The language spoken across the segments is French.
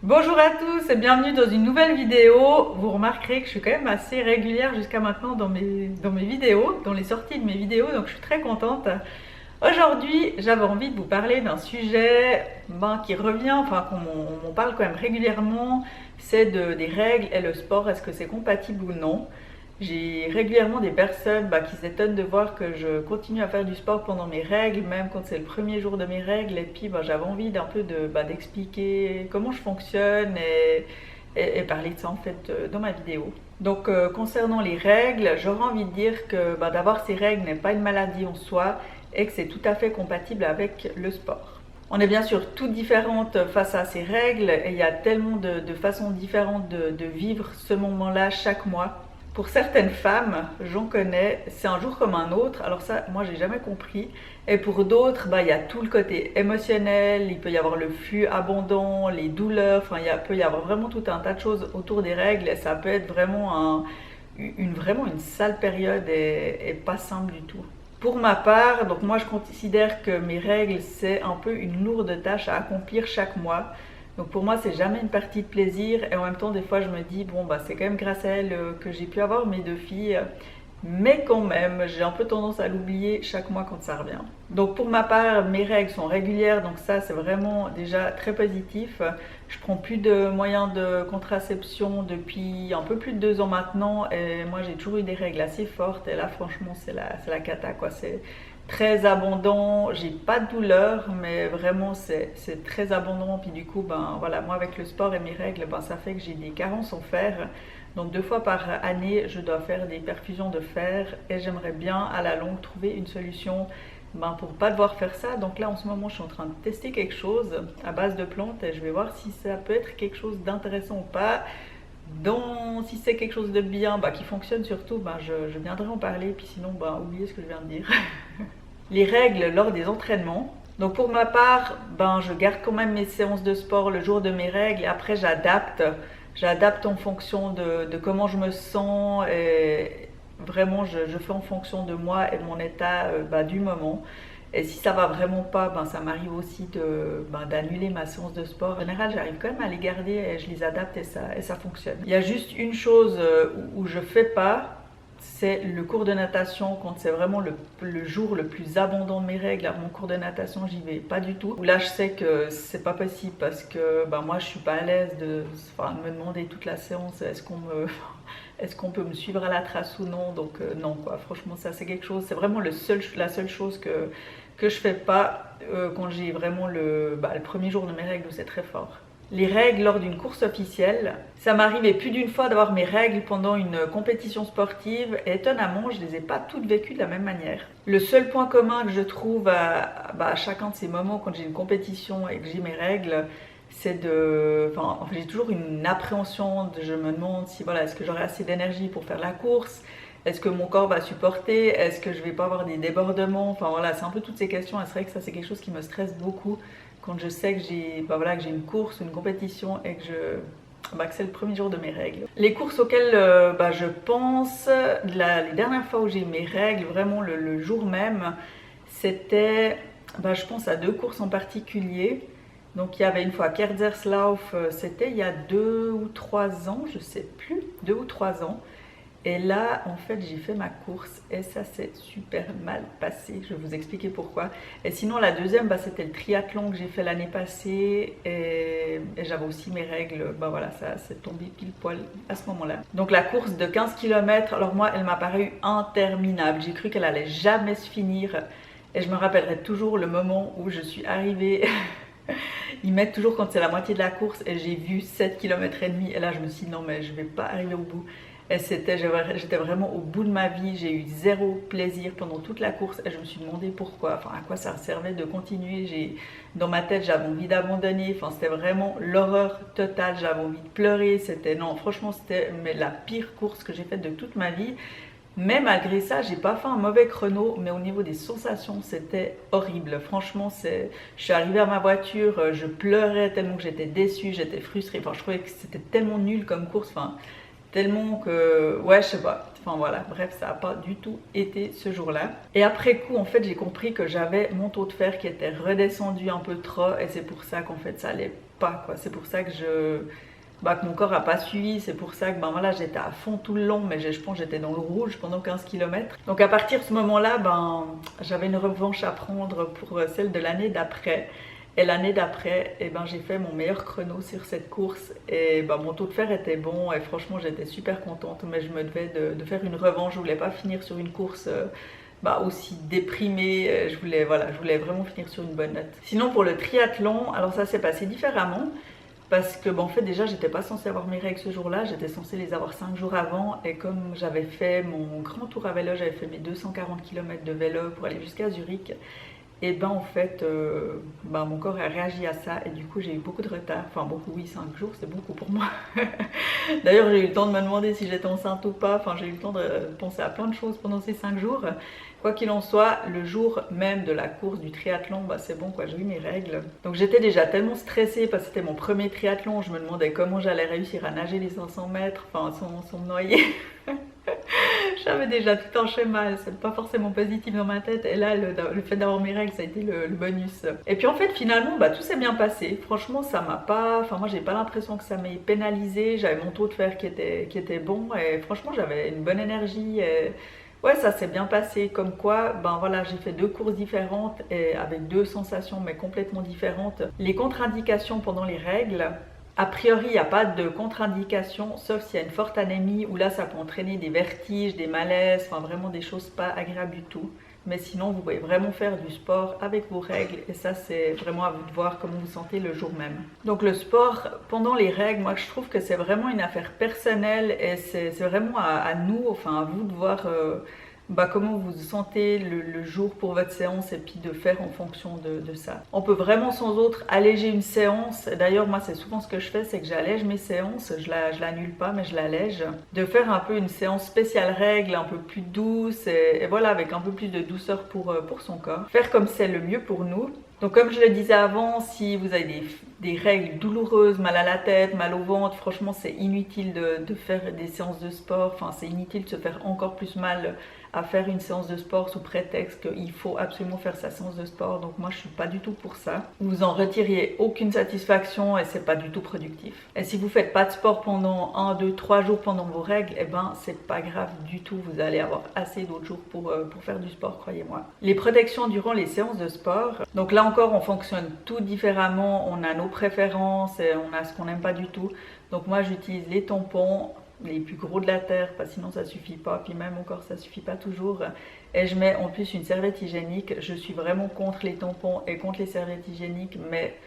Bonjour à tous et bienvenue dans une nouvelle vidéo. Vous remarquerez que je suis quand même assez régulière jusqu'à maintenant dans mes vidéos, dans les sorties de mes vidéos, donc je suis très contente. Aujourd'hui, j'avais envie de vous parler d'un sujet qui revient, enfin qu'on on parle quand même régulièrement, c'est des règles et le sport, est-ce que c'est compatible ou non? J'ai régulièrement des personnes qui s'étonnent de voir que je continue à faire du sport pendant mes règles, même quand c'est le premier jour de mes règles. Et puis j'avais envie d'un peu d'expliquer comment je fonctionne et parler de ça en fait dans ma vidéo. Donc concernant les règles, j'aurais envie de dire que d'avoir ces règles n'est pas une maladie en soi et que c'est tout à fait compatible avec le sport. On est bien sûr toutes différentes face à ces règles et il y a tellement de façons différentes de vivre ce moment-là chaque mois. Pour certaines femmes, j'en connais, c'est un jour comme un autre. Alors ça, moi, j'ai jamais compris. Et pour d'autres, il y a tout le côté émotionnel. Il peut y avoir le flux abondant, les douleurs. Enfin, peut y avoir vraiment tout un tas de choses autour des règles. Et ça peut être vraiment vraiment une sale période et pas simple du tout. Pour ma part, donc moi, je considère que mes règles, c'est un peu une lourde tâche à accomplir chaque mois. Donc pour moi, c'est jamais une partie de plaisir et en même temps, des fois, je me dis, bon, c'est quand même grâce à elle que j'ai pu avoir mes deux filles. Mais quand même, j'ai un peu tendance à l'oublier chaque mois quand ça revient. Donc pour ma part, mes règles sont régulières, donc ça, c'est vraiment déjà très positif. Je prends plus de moyens de contraception depuis un peu plus de 2 ans maintenant et moi, j'ai toujours eu des règles assez fortes et là, franchement, c'est la cata, quoi. C'est très abondant, j'ai pas de douleur, mais vraiment c'est très abondant. Puis du coup, voilà, moi avec le sport et mes règles, ça fait que j'ai des carences en fer. Donc 2 fois par année, je dois faire des perfusions de fer et j'aimerais bien à la longue trouver une solution pour pas devoir faire ça. Donc là en ce moment, je suis en train de tester quelque chose à base de plantes et je vais voir si ça peut être quelque chose d'intéressant ou pas. Si c'est quelque chose de bien, qui fonctionne surtout, je viendrai en parler. Puis sinon, oubliez ce que je viens de dire. Les règles lors des entraînements. Donc pour ma part, je garde quand même mes séances de sport le jour de mes règles et après j'adapte. J'adapte en fonction de comment je me sens et vraiment je fais en fonction de moi et de mon état du moment. Et si ça va vraiment pas, ça m'arrive aussi d'annuler ma séance de sport. En général, j'arrive quand même à les garder et je les adapte et ça fonctionne. Il y a juste une chose où je fais pas, c'est le cours de natation quand c'est vraiment le jour le plus abondant de mes règles. Alors, mon cours de natation, j'y vais pas du tout. Là, je sais que c'est pas possible parce que moi, je suis pas à l'aise de me demander toute la séance est-ce qu'on peut me suivre à la trace ou non. Donc non, quoi. Franchement, ça c'est quelque chose. C'est vraiment la seule chose que je fais pas quand j'ai vraiment le premier jour de mes règles où c'est très fort. Les règles lors d'une course officielle. Ça m'arrivait plus d'une fois d'avoir mes règles pendant une compétition sportive et étonnamment, je les ai pas toutes vécues de la même manière. Le seul point commun que je trouve à chacun de ces moments quand j'ai une compétition et que j'ai mes règles, c'est j'ai toujours une appréhension, je me demande si est-ce que j'aurai assez d'énergie pour faire la course, est-ce que mon corps va supporter, est-ce que je vais pas avoir des débordements, c'est un peu toutes ces questions et c'est vrai que ça c'est quelque chose qui me stresse beaucoup quand je sais que que j'ai une course, une compétition et que c'est le premier jour de mes règles. Les courses auxquelles je pense, les dernières fois où j'ai eu mes règles, vraiment le jour même, c'était, je pense à 2 courses en particulier. Donc il y avait une fois Kerzerslauf, c'était il y a 2 ou 3 ans, je sais plus, 2 ou 3 ans. Et là, en fait, j'ai fait ma course et ça s'est super mal passé. Je vais vous expliquer pourquoi. Et sinon, la deuxième, c'était le triathlon que j'ai fait l'année passée et j'avais aussi mes règles. Ça s'est tombé pile poil à ce moment-là. Donc la course de 15 km, alors moi, elle m'a paru interminable. J'ai cru qu'elle allait jamais se finir et je me rappellerai toujours le moment où je suis arrivée. Ils mettent toujours quand c'est la moitié de la course et j'ai vu 7 km et demi et là je me suis dit non mais je vais pas arriver au bout. Et j'étais vraiment au bout de ma vie, j'ai eu zéro plaisir pendant toute la course et je me suis demandé pourquoi, à quoi ça servait de continuer. Dans ma tête j'avais envie d'abandonner, c'était vraiment l'horreur totale, j'avais envie de pleurer, franchement c'était la pire course que j'ai faite de toute ma vie. Mais malgré ça, j'ai pas fait un mauvais chrono, mais au niveau des sensations, c'était horrible. Franchement, je suis arrivée à ma voiture, je pleurais tellement que j'étais déçue, j'étais frustrée. Je trouvais que c'était tellement nul comme course, tellement que, ouais, je sais pas. Enfin voilà, bref, ça n'a pas du tout été ce jour-là. Et après coup, en fait, j'ai compris que j'avais mon taux de fer qui était redescendu un peu trop et c'est pour ça qu'en fait, ça allait pas, quoi. C'est pour ça que que mon corps a pas suivi, c'est pour ça que ben voilà, j'étais à fond tout le long, mais je pense que j'étais dans le rouge pendant 15 km. Donc à partir de ce moment-là, ben j'avais une revanche à prendre pour celle de l'année d'après. Et l'année d'après, eh ben, j'ai fait mon meilleur chrono sur cette course et ben, mon taux de fer était bon et franchement j'étais super contente, mais je me devais de faire une revanche. Je voulais pas finir sur une course aussi déprimée. Je voulais vraiment finir sur une bonne note. Sinon pour le triathlon, alors ça s'est passé différemment. Parce que en fait déjà j'étais pas censée avoir mes règles ce jour-là, j'étais censée les avoir 5 jours avant et comme j'avais fait mon grand tour à vélo, j'avais fait mes 240 km de vélo pour aller jusqu'à Zurich, et ben en fait mon corps a réagi à ça et du coup j'ai eu beaucoup de retard, enfin beaucoup, oui, 5 jours c'est beaucoup pour moi. D'ailleurs j'ai eu le temps de me demander si j'étais enceinte ou pas, enfin j'ai eu le temps de penser à plein de choses pendant ces 5 jours. Quoi qu'il en soit, le jour même de la course du triathlon, c'est bon quoi, j'ai eu mes règles. Donc j'étais déjà tellement stressée parce que c'était mon premier triathlon, je me demandais comment j'allais réussir à nager les 500 mètres, enfin sans me noyer. J'avais déjà tout un schéma, c'est pas forcément positif dans ma tête et là le fait d'avoir mes règles ça a été le bonus. Et puis en fait finalement tout s'est bien passé, franchement ça m'a pas, enfin moi j'ai pas l'impression que ça m'ait pénalisé, j'avais mon taux de fer qui était bon et franchement j'avais une bonne énergie et ouais, ça s'est bien passé, comme quoi, voilà, j'ai fait 2 courses différentes et avec 2 sensations mais complètement différentes. Les contre-indications pendant les règles, a priori, il n'y a pas de contre-indication, sauf s'il y a une forte anémie où là, ça peut entraîner des vertiges, des malaises, enfin vraiment des choses pas agréables du tout. Mais sinon, vous pouvez vraiment faire du sport avec vos règles et ça, c'est vraiment à vous de voir comment vous sentez le jour même. Donc le sport pendant les règles, moi, je trouve que c'est vraiment une affaire personnelle et c'est vraiment à nous, enfin à vous de voir comment vous vous sentez le jour pour votre séance et puis de faire en fonction de ça. On peut vraiment sans autre alléger une séance. D'ailleurs moi c'est souvent ce que je fais, c'est que j'allège mes séances, je l'annule pas mais je l'allège. De faire un peu une séance spéciale règle, un peu plus douce et voilà avec un peu plus de douceur pour son corps. Faire comme c'est le mieux pour nous. Donc comme je le disais avant, si vous avez des règles douloureuses, mal à la tête, mal au ventre, franchement c'est inutile de faire des séances de sport, enfin c'est inutile de se faire encore plus mal à faire une séance de sport sous prétexte qu'il faut absolument faire sa séance de sport. Donc moi je suis pas du tout pour ça. Vous en retiriez aucune satisfaction et c'est pas du tout productif. Et si vous faites pas de sport pendant 1, 2, 3 jours pendant vos règles, c'est pas grave du tout. Vous allez avoir assez d'autres jours pour faire du sport, croyez-moi. Les protections durant les séances de sport. Donc là encore on fonctionne tout différemment. On a nos préférences et on a ce qu'on n'aime pas du tout. Donc moi j'utilise les tampons les plus gros de la terre, parce que sinon ça suffit pas, puis même encore ça suffit pas toujours. Et je mets en plus une serviette hygiénique. Je suis vraiment contre les tampons et contre les serviettes hygiéniques, mais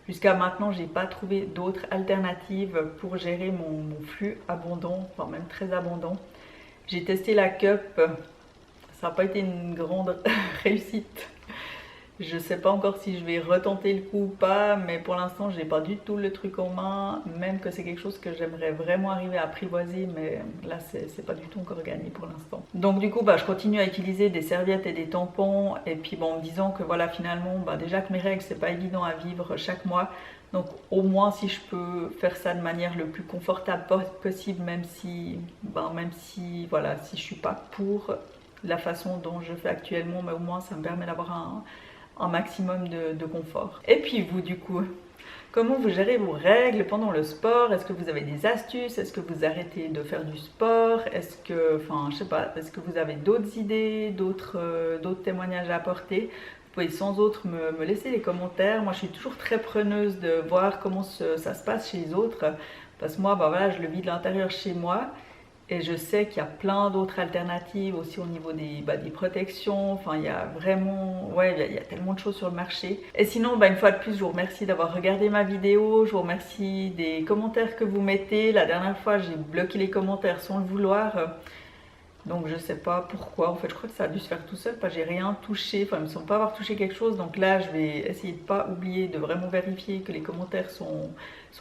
jusqu'à maintenant j'ai pas trouvé d'autres alternatives pour gérer mon flux abondant, enfin même très abondant. J'ai testé la cup, ça n'a pas été une grande réussite. Je sais pas encore si je vais retenter le coup ou pas, mais pour l'instant j'ai pas du tout le truc en main, même que c'est quelque chose que j'aimerais vraiment arriver à apprivoiser, mais là c'est pas du tout encore gagné pour l'instant. Donc du coup je continue à utiliser des serviettes et des tampons, et puis en me disant que voilà finalement déjà que mes règles c'est pas évident à vivre chaque mois, donc au moins si je peux faire ça de manière le plus confortable possible, même si voilà, si je suis pas pour la façon dont je fais actuellement, mais au moins ça me permet d'avoir un maximum de confort. Et puis vous du coup, comment vous gérez vos règles pendant le sport? Est-ce que vous avez des astuces? Est-ce que vous arrêtez de faire du sport? Est-ce que, enfin je sais pas, est-ce que vous avez d'autres idées, d'autres témoignages à apporter? Vous pouvez sans autre me laisser les commentaires. Moi je suis toujours très preneuse de voir comment ça se passe chez les autres, parce que moi voilà, je le vis de l'intérieur chez moi. Et je sais qu'il y a plein d'autres alternatives aussi au niveau des protections. Enfin, il y a vraiment, il y a tellement de choses sur le marché. Et sinon, une fois de plus, je vous remercie d'avoir regardé ma vidéo. Je vous remercie des commentaires que vous mettez. La dernière fois, j'ai bloqué les commentaires sans le vouloir. Donc, je sais pas pourquoi. En fait, je crois que ça a dû se faire tout seul parce que j'ai rien touché. Enfin, il me semble pas avoir touché quelque chose. Donc là, je vais essayer de pas oublier de vraiment vérifier que les commentaires sont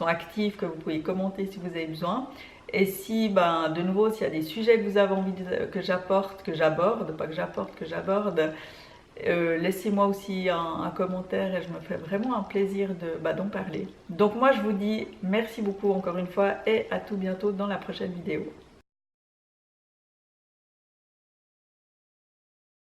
actifs, que vous pouvez commenter si vous avez besoin. Et si, de nouveau, s'il y a des sujets que vous avez envie que j'aborde, laissez-moi aussi un commentaire et je me ferai vraiment un plaisir d'en parler. Donc moi, je vous dis merci beaucoup encore une fois et à tout bientôt dans la prochaine vidéo.